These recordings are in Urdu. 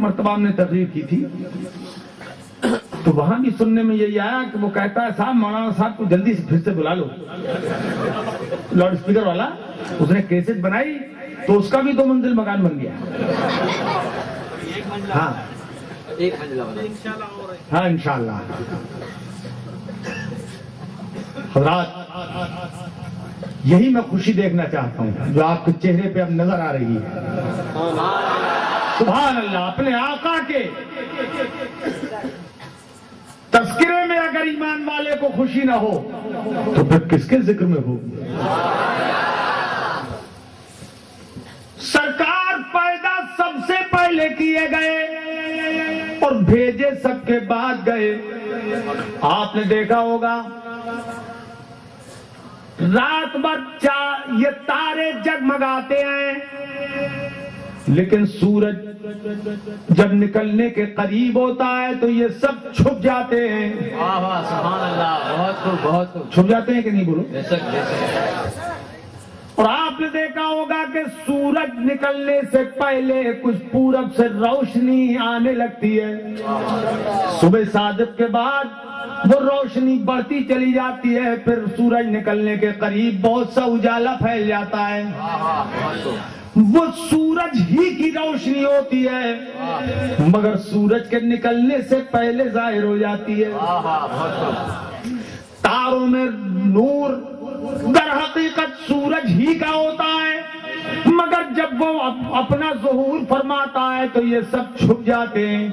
مرتبہ ہم نے تقریر کی تھی تو وہاں بھی سننے میں یہی آیا کہ وہ کہتا ہے صاحب مولانا صاحب کو جلدی سے پھر سے بلا لو. لاؤڈ اسپیکر والا اس نے کیسٹ بنائی تو اس کا بھی 2 منزل مکان بن گیا. ہاں ہاں انشاءاللہ. حضرات یہی میں خوشی دیکھنا چاہتا ہوں جو آپ کے چہرے پہ اب نظر آ رہی ہے. سبحان اللہ. اپنے آقا کے تذکرے میں اگر ایمان والے کو خوشی نہ ہو تو پھر کس کے ذکر میں ہو. سرکار پیدا سب سے پہلے کیے گئے اور بھیجے سب کے بعد گئے. آپ نے دیکھا ہوگا رات بھر یہ تارے جگمگاتے ہیں لیکن سورج جب نکلنے کے قریب ہوتا ہے تو یہ سب چھپ جاتے ہیں. سبحان اللہ. بہت چھپ جاتے ہیں کہ نہیں بولو. بے شک. اور آپ نے دیکھا ہوگا کہ سورج نکلنے سے پہلے کچھ پورب سے روشنی آنے لگتی ہے. صبح صادق کے بعد وہ روشنی بڑھتی چلی جاتی ہے. پھر سورج نکلنے کے قریب بہت سا اجالا پھیل جاتا ہے. وہ سورج ہی کی روشنی ہوتی ہے مگر سورج کے نکلنے سے پہلے ظاہر ہو جاتی ہے. تاروں میں نور در حقیقت سورج ہی کا ہوتا ہے مگر جب وہ اپنا ظہور فرماتا ہے تو یہ سب چھپ جاتے ہیں.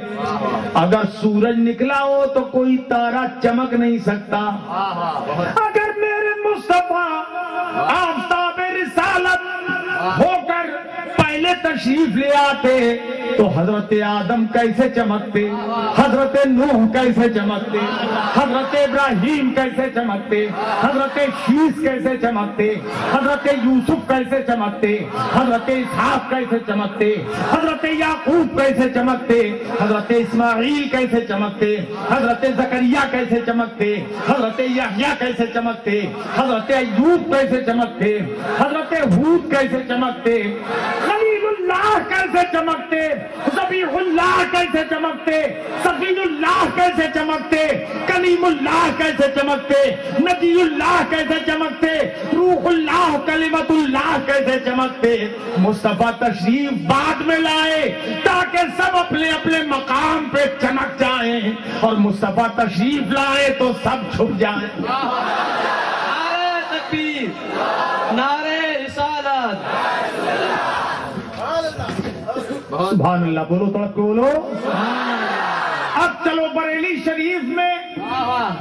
اگر سورج نکلا ہو تو کوئی تارا چمک نہیں سکتا. اگر میرے مصطفیٰ آفتاب رسالت ہو کر پہلے تشریف لے آتے تو حضرت آدم کیسے چمکتے, حضرت نوح کیسے چمکتے, حضرت ابراہیم کیسے چمکتے, حضرت شیس کیسے چمکتے, حضرت یوسف کیسے چمکتے, حضرت اسحاق کیسے چمکتے, حضرت یعقوب کیسے چمکتے, حضرت اسماعیل کیسے چمکتے, حضرت زکریا کیسے چمکتے, حضرت یحییٰ کیسے چمکتے, حضرت ایوب کیسے چمکتے, حضرت ہود کیسے چمکتے, خلیل اللہ کیسے چمکتے, ذبیح اللہ کیسے چمکتے, صفی اللہ کیسے چمکتے, کلیم اللہ کیسے چمکتے, نبی اللہ کیسے چمکتے, روح اللہ کلمت اللہ کیسے چمکتے. مصطفیٰ تشریف بعد میں لائے تاکہ سب اپنے اپنے مقام پہ چمک جائیں اور مصطفیٰ تشریف لائے تو سب چھپ جائیں. نعرہ تکبیر, نعرہ رسالت. سبحان اللہ. بولو تڑپ کے بولو. اب چلو بریلی شریف میں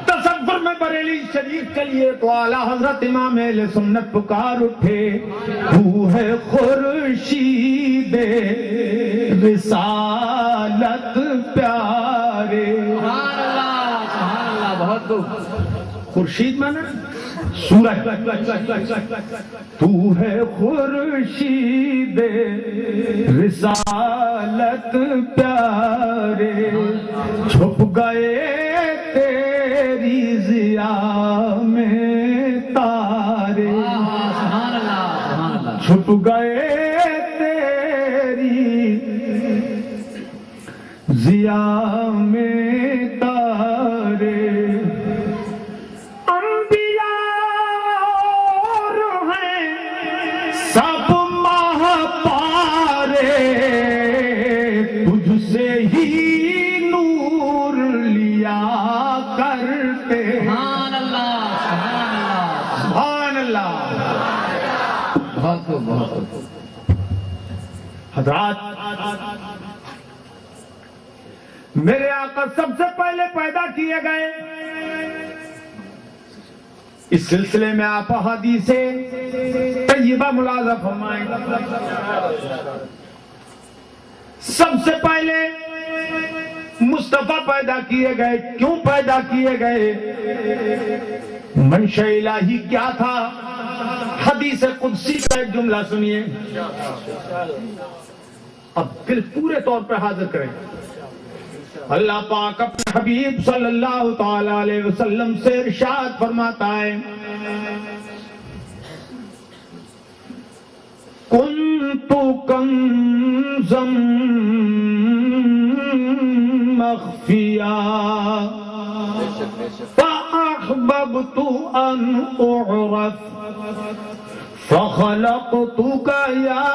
تصور میں بریلی شریف کے لیے تو اعلیٰ حضرت امام اہل سنت پکار اٹھے, تو ہے خورشید رسالت پیارے. سبحان اللہ, سبحان اللہ. بہت خوب. خورشید مانا سورج. تو ہے خورشید رسالت پیارے, چھپ گئے تیری ضیاء میں تارے. سبحان اللہ, سبحان اللہ. چھپ گئے تیری ضیاء میں تارے. سب ماہ پارے تجھ سے ہی نور لیا کرتے. سبحان اللہ, سبحان سبحان اللہ. اللہ. بہت خوب, بہت خوب. حضرات میرے آقا سب سے پہلے پیدا کیے گئے. اس سلسلے میں آپ حدیث طیبہ ملاحظہ فرمائیں. سب سے پہلے مصطفیٰ پیدا کیے گئے. کیوں پیدا کیے گے؟ منشأ الہی کیا تھا؟ حدیث قدسی کا ایک جملہ سنیے, اب دل پورے طور پہ حاضر کریں. اللہ پاک اپنے حبیب صلی اللہ تعالی علیہ وسلم سے ارشاد فرماتا ہے, کنت کنزم مخفیا فأحببت أن أعرف فخلقتك يا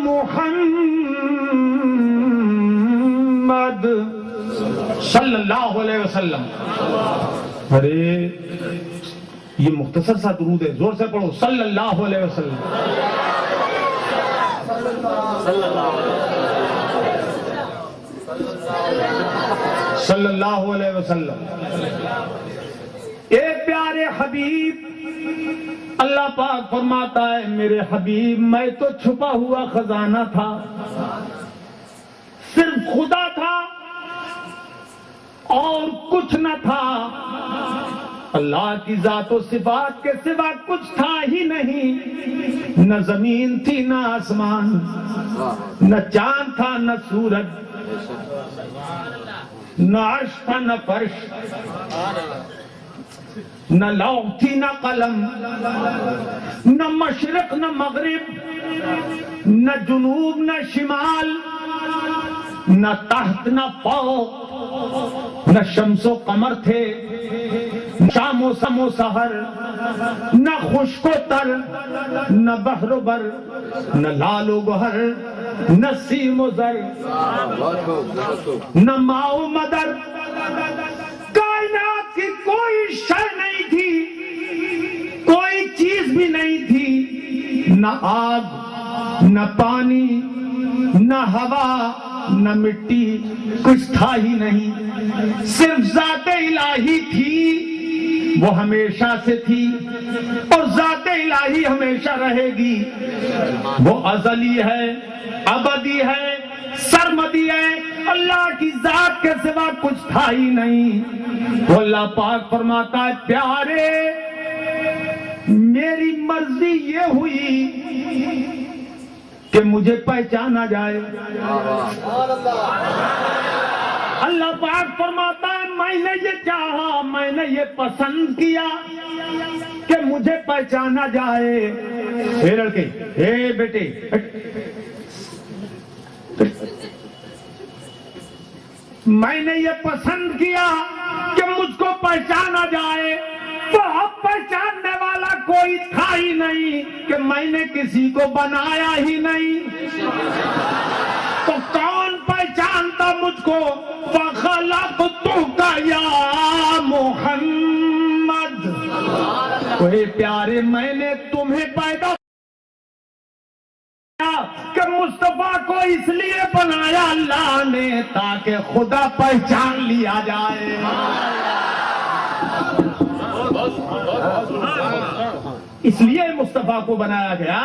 محمد صلی اللہ علیہ وسلم. ارے یہ مختصر سا درود ہے، زور سے پڑھو صلی اللہ علیہ وسلم. صلی اللہ علیہ وسلم. اے پیارے حبیب، اللہ پاک فرماتا ہے میرے حبیب میں تو چھپا ہوا خزانہ تھا، صرف خدا تھا اور کچھ نہ تھا. اللہ کی ذات و صفات کے سوا کچھ تھا ہی نہیں. نہ زمین تھی نہ آسمان، نہ چاند تھا نہ سورج، نہ عرش تھا نہ فرش، نہ لوح تھی نہ قلم، نہ مشرق نہ مغرب، نہ جنوب نہ شمال، نہ تحت نہ فوق، نہ شمس و قمر تھے، شام و سم و سحر، نہ خشک و تر، نہ بحر و بر، نہ لال و گوہر، نہ سیم و زر، نہ ماء و مدر. کائنات کی کوئی شے نہیں تھی، کوئی چیز بھی نہیں تھی، نہ آگ نہ پانی نہ ہوا نہ مٹی، کچھ تھا ہی نہیں. صرف ذات الہی تھی، وہ ہمیشہ سے تھی اور ذات الہی ہمیشہ رہے گی. وہ ازلی ہے، ابدی ہے، سرمدی ہے. اللہ کی ذات کے سوا کچھ تھا ہی نہیں. تو اللہ پاک فرماتا ہے پیارے میری مرضی یہ ہوئی کہ مجھے پہچانا جائے. اللہ پاک فرماتا ہے میں نے یہ چاہا، میں نے یہ پسند کیا کہ مجھے پہچانا جائے. اے لڑکے، اے بیٹے، میں نے یہ پسند کیا کہ مجھ کو پہچانا جائے. تو اب پہچاننے والا کوئی تھا ہی نہیں کہ میں نے کسی کو بنایا ہی نہیں. تو کون پہچانتا مجھ کو؟ فَخَلَقْتُكَ يَا مُحَمَّد. کوئی پیارے میں نے تمہیں پیدا کہ مصطفیٰ کو اس لیے بنایا اللہ نے تاکہ خدا پہچان لیا جائے. اس لیے مصطفیٰ کو بنایا گیا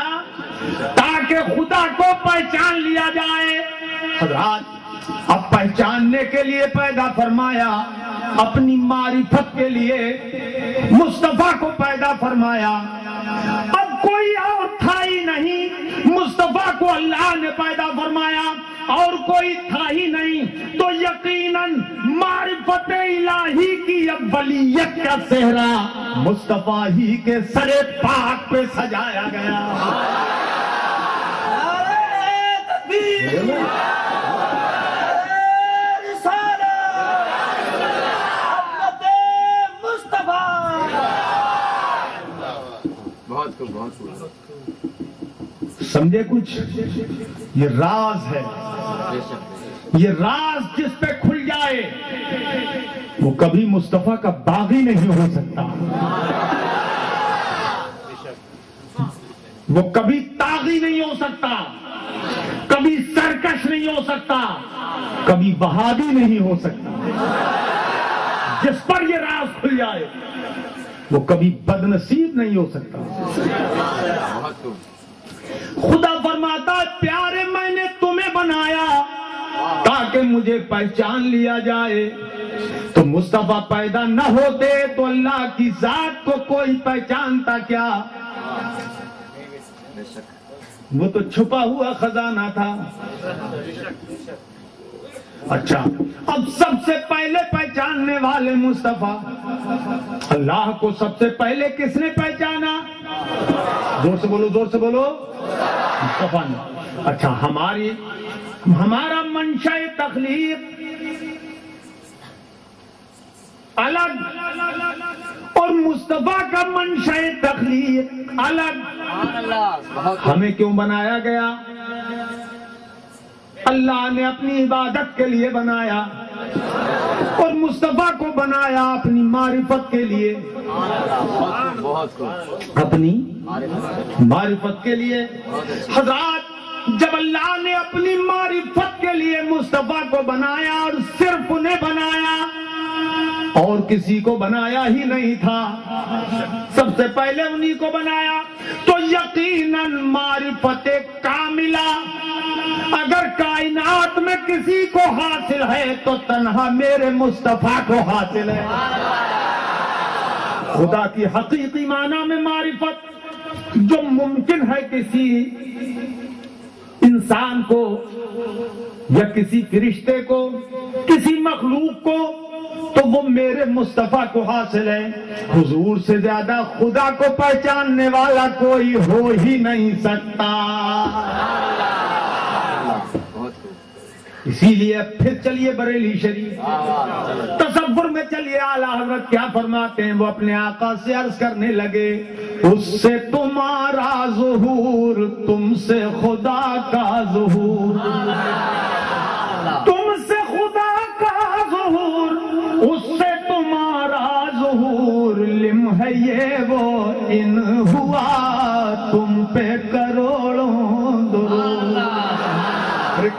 تاکہ خدا کو پہچان لیا جائے. حضرات اب پہچاننے کے لیے پیدا فرمایا، اپنی معرفت کے لیے مصطفیٰ کو پیدا فرمایا. اب کوئی اور تھا ہی نہیں، مصطفیٰ کو اللہ نے پیدا فرمایا اور کوئی تھا ہی نہیں. تو یقیناً معرفت الہی کی اولیت کا صحرا مصطفیٰ ہی کے سر پاک پہ سجایا گیا. سمجھے کچھ؟ یہ راز ہے، یہ راز جس پہ کھل جائے وہ کبھی مصطفیٰ کا باغی نہیں ہو سکتا، وہ کبھی طاغی نہیں ہو سکتا، کبھی سرکش نہیں ہو سکتا، کبھی بہادی نہیں ہو سکتا. جس پر یہ راز کھل جائے وہ کبھی بدنصیب نہیں ہو سکتا. خدا فرماتا ہے پیارے میں نے تمہیں بنایا تاکہ مجھے پہچان لیا جائے. تو مصطفیٰ پیدا نہ ہوتے تو اللہ کی ذات کو کوئی پہچانتا کیا؟ وہ تو چھپا ہوا خزانہ تھا. اچھا اب سب سے پہلے پہچاننے والے مصطفیٰ. اللہ کو سب سے پہلے کس نے پہچانا؟ زور سے بولو، زور سے بولو. مصطفیٰ نے. اچھا ہمارا منشأ تخلیق الگ اور مصطفیٰ کا منشأ تخلیق الگ. سبحان اللہ بہت ہمیں کیوں بنایا گیا؟ اللہ نے اپنی عبادت کے لیے بنایا اور مصطفیٰ کو بنایا اپنی معرفت کے لیے، بہت خوب اپنی معرفت کے لیے. حضرات جب اللہ نے اپنی معرفت کے لیے مصطفیٰ کو بنایا اور صرف انہیں بنایا اور کسی کو بنایا ہی نہیں تھا، سب سے پہلے انہی کو بنایا، تو یقیناً معرفت کاملہ اگر کائنات میں کسی کو حاصل ہے تو تنہا میرے مصطفیٰ کو حاصل ہے. خدا کی حقیقی معنی میں معرفت جو ممکن ہے کسی انسان کو یا کسی فرشتے کو، کسی مخلوق کو، تو وہ میرے مصطفیٰ کو حاصل ہے. حضور سے زیادہ خدا کو پہچاننے والا کوئی ہو ہی نہیں سکتا. اسی لیے پھر چلیے بریلی شریف تصور میں چلیے، اعلیٰ حضرت کیا فرماتے ہیں؟ وہ اپنے آقا سے عرض کرنے لگے، اس سے تمہارا ظہور، تم سے خدا کا ظہور، تم سے خدا کا ظہور، اس سے تمہارا ظہور، لم ہے یہ وہ ان ہوا تم پہ کروڑوں درود.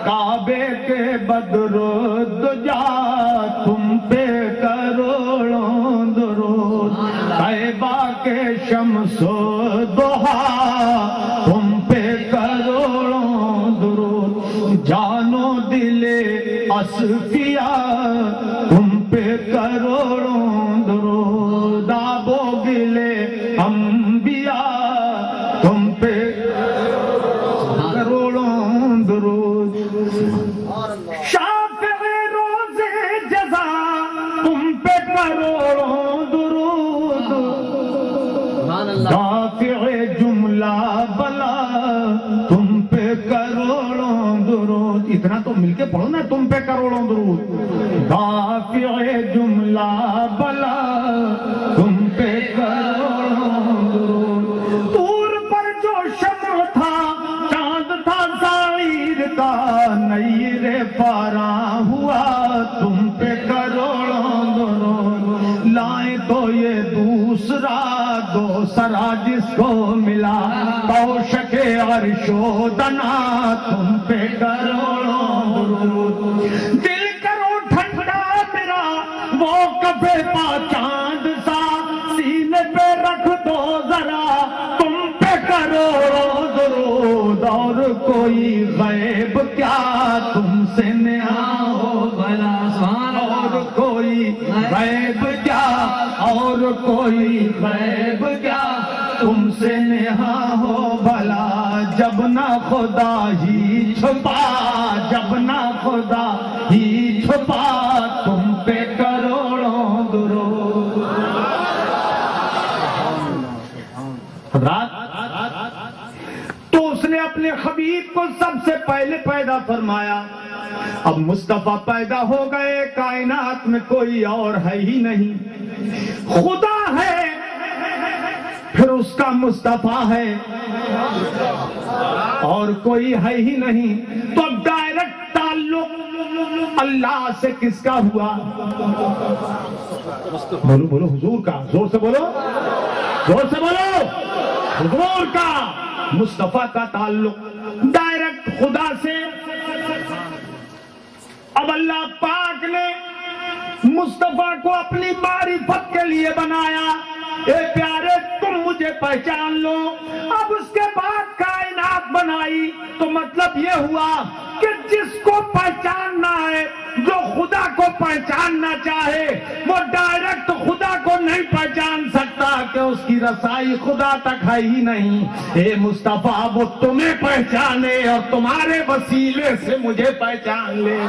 کعبے کے بدر دجا تم پہ کروڑوں درود، طیبہ کے شمس و ضحیٰ تم پہ کروڑوں درود، جانو دل اصفیاء تم پہ کروڑوں درود، آب و گل انبیاء تم پہ کروڑوں درود، شافع روز جزا تم پہ کروڑوں درود، دافع جملہ بلا تم پہ کروڑوں درود. اتنا تو مل کے پڑھو نا، تم پہ کروڑوں درود، دافع جملہ بلا تم پہ کروڑوں درود. طور پر جو شمع تھا چاند تھا ظاہر کا، نیر فاراں ہوا تم پہ کروڑوں درود. لائیں تو یہ دوسرا دوسرا جس کو ملا، توشک عرش و دنا تم پہ کروڑوں درود. دل کرو ٹھنڈا میرا وہ کفے پا چاند سا، سینے پہ رکھ دو ذرا تم پہ کروڑوں درود. اور کوئی غیب کیا تم سے نہاں ہو بھلا، اور کوئی غیب کیا، اور کوئی غیب کیا تم سے نہاں ہو بھلا. جب نہ خدا ہی چھپا، جب نہ خدا ہی چھپا تم پہ کروڑوں درود. حضرات تو اس نے اپنے حبیب کو سب سے پہلے پیدا فرمایا. اب مصطفیٰ پیدا ہو گئے، کائنات میں کوئی اور ہے ہی نہیں، خدا ہے پھر اس کا مصطفیٰ ہے اور کوئی ہے ہی نہیں. تو اب ڈائریکٹ تعلق اللہ سے کس کا ہوا؟ بولو بولو حضور کا، زور سے بولو، زور سے بولو، حضور کا، مصطفیٰ کا تعلق ڈائریکٹ خدا سے. اب اللہ پاک نے مصطفیٰ کو اپنی معرفت کے لیے بنایا. اے پیارے تم مجھے پہچان لو. اب اس کے بعد کائنات بنائی تو مطلب یہ ہوا کہ جس کو پہچاننا ہے، جو خدا کو پہچاننا چاہے، وہ ڈائریکٹ خدا کو نہیں پہچان سکتا کہ اس کی رسائی خدا تک ہے ہی نہیں. اے مصطفیٰ وہ تمہیں پہچانے اور تمہارے وسیلے سے مجھے پہچان لے.